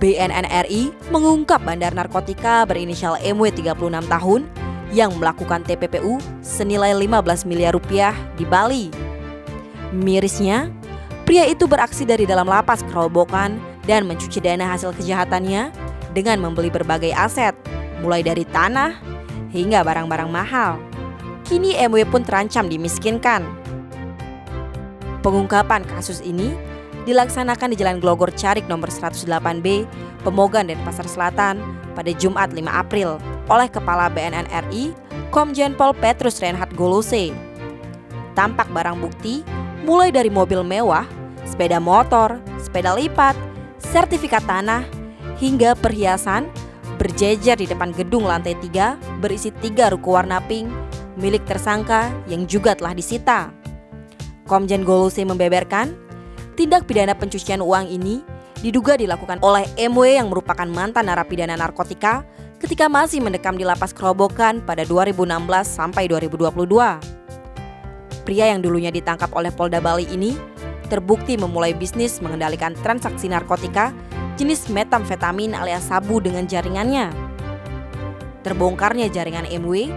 BNN RI mengungkap bandar narkotika berinisial MW 36 tahun yang melakukan TPPU senilai 15 miliar rupiah di Bali. Mirisnya, pria itu beraksi dari dalam lapas Kerobokan dan mencuci dana hasil kejahatannya dengan membeli berbagai aset, mulai dari tanah hingga barang-barang mahal. Kini MW pun terancam dimiskinkan. Pengungkapan kasus ini dilaksanakan di Jalan Glogor Carik nomor 108B, Pemogan, Denpasar Selatan pada Jumat 5 April oleh Kepala BNN RI, Komjen Pol Petrus Reinhard Golose. Tampak barang bukti mulai dari mobil mewah, sepeda motor, sepeda lipat, sertifikat tanah, hingga perhiasan berjejer di depan gedung lantai 3 berisi 3 ruko warna pink milik tersangka yang juga telah disita. Komjen Golose membeberkan, tindak pidana pencucian uang ini diduga dilakukan oleh MW yang merupakan mantan narapidana narkotika ketika masih mendekam di lapas Kerobokan pada 2016 sampai 2022. Pria yang dulunya ditangkap oleh Polda Bali ini terbukti memulai bisnis mengendalikan transaksi narkotika jenis metamfetamin alias sabu dengan jaringannya. Terbongkarnya jaringan MW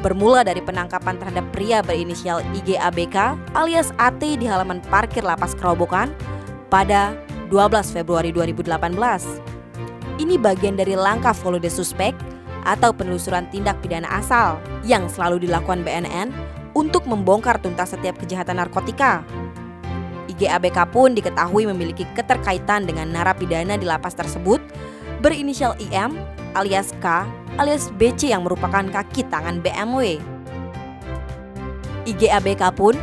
bermula dari penangkapan terhadap pria berinisial IGABK alias AT di halaman parkir lapas Kerobokan pada 12 Februari 2018. Ini bagian dari langkah follow the suspect atau penelusuran tindak pidana asal yang selalu dilakukan BNN untuk membongkar tuntas setiap kejahatan narkotika. IGABK pun diketahui memiliki keterkaitan dengan narapidana di lapas tersebut berinisial IM alias K alias BC yang merupakan kaki tangan BMW. IGABK pun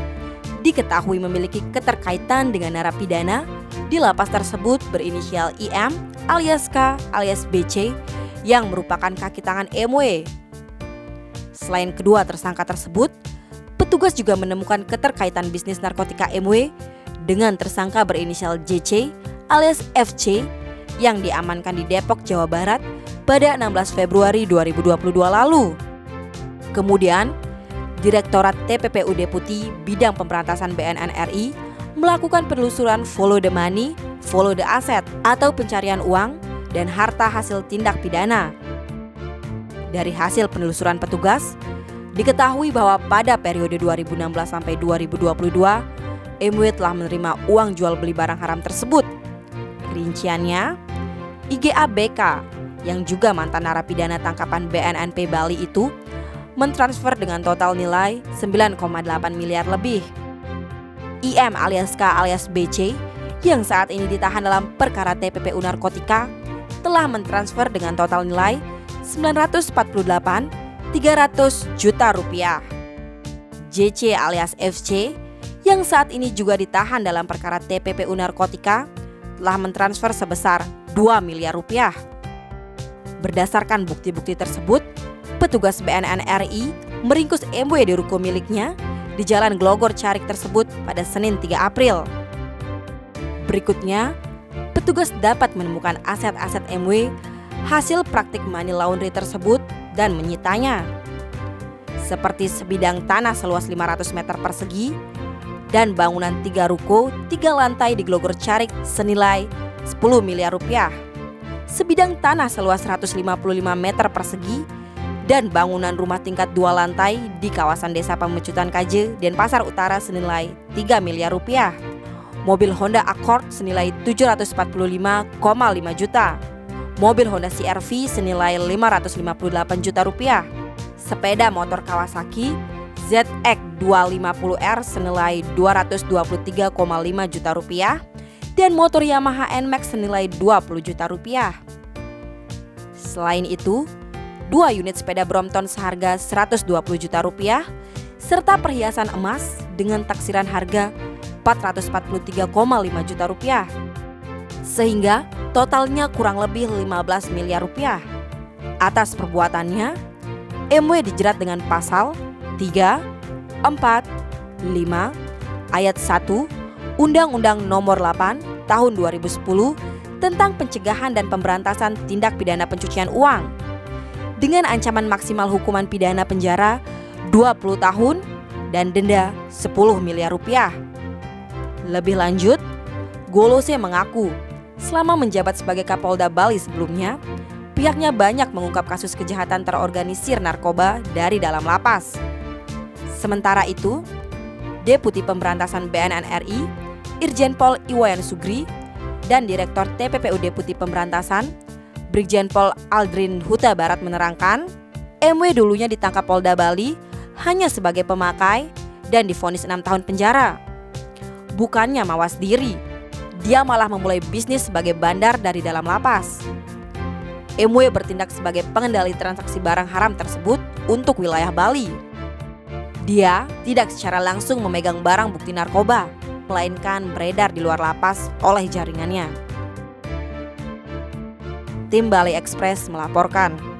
diketahui memiliki keterkaitan dengan narapidana di lapas tersebut berinisial IM alias K alias BC yang merupakan kaki tangan MW. Selain kedua tersangka tersebut, petugas juga menemukan keterkaitan bisnis narkotika MW dengan tersangka berinisial JC alias FC yang diamankan di Depok, Jawa Barat pada 16 Februari 2022 lalu. Kemudian, Direktorat TPPU Deputi Bidang Pemberantasan BNN RI melakukan penelusuran follow the money, follow the asset atau pencarian uang dan harta hasil tindak pidana. Dari hasil penelusuran petugas, diketahui bahwa pada periode 2016 sampai 2022, MW telah menerima uang jual beli barang haram tersebut. Rinciannya, IGABK yang juga mantan narapidana tangkapan BNNP Bali itu mentransfer dengan total nilai 9,8 miliar lebih. IM alias K alias BC yang saat ini ditahan dalam perkara TPPU narkotika telah mentransfer dengan total nilai 948.300 juta rupiah. JC alias FC yang saat ini juga ditahan dalam perkara TPPU narkotika telah mentransfer sebesar 2 miliar rupiah. Berdasarkan bukti-bukti tersebut, petugas BNN RI meringkus MW di ruko miliknya di Jalan Glogor Carik tersebut pada Senin 3 April. Berikutnya, petugas dapat menemukan aset-aset MW hasil praktik money laundry tersebut dan menyitanya. Seperti sebidang tanah seluas 500 meter persegi dan bangunan 3 ruko 3 lantai di Glogor Carik senilai 10 miliar rupiah. Sebidang tanah seluas 155 meter persegi dan bangunan rumah tingkat 2 lantai di kawasan Desa Pemecutan KJ, Denpasar Utara senilai 3 miliar rupiah. Mobil Honda Accord senilai 745,5 juta. Mobil Honda CR-V senilai 558 juta rupiah. Sepeda motor Kawasaki ZX250R senilai 223,5 juta rupiah. Dan motor Yamaha NMAX senilai 20 juta rupiah. Selain itu, 2 unit sepeda Brompton seharga 120 juta rupiah serta perhiasan emas dengan taksiran harga 443,5 juta rupiah. Sehingga totalnya kurang lebih 15 miliar rupiah. Atas perbuatannya, MW dijerat dengan pasal 3, 4, 5, ayat 1 Undang-Undang Nomor 8 Tahun 2010 tentang pencegahan dan pemberantasan tindak pidana pencucian uang dengan ancaman maksimal hukuman pidana penjara 20 tahun dan denda 10 miliar rupiah. Lebih lanjut, Golose mengaku Selama menjabat sebagai Kapolda Bali sebelumnya, pihaknya banyak mengungkap kasus kejahatan terorganisir narkoba dari dalam lapas. Sementara itu, Deputi Pemberantasan BNN RI, Irjen Pol Iwayan Sugri, dan Direktur TPPU Deputi Pemberantasan, Brigjen Pol Aldrin Huta Barat menerangkan, MW dulunya ditangkap Polda Bali hanya sebagai pemakai dan divonis 6 tahun penjara. Bukannya mawas diri, dia malah memulai bisnis sebagai bandar dari dalam lapas. MW bertindak sebagai pengendali transaksi barang haram tersebut untuk wilayah Bali. Dia tidak secara langsung memegang barang bukti narkoba, melainkan beredar di luar lapas oleh jaringannya. Tim Bali Express melaporkan.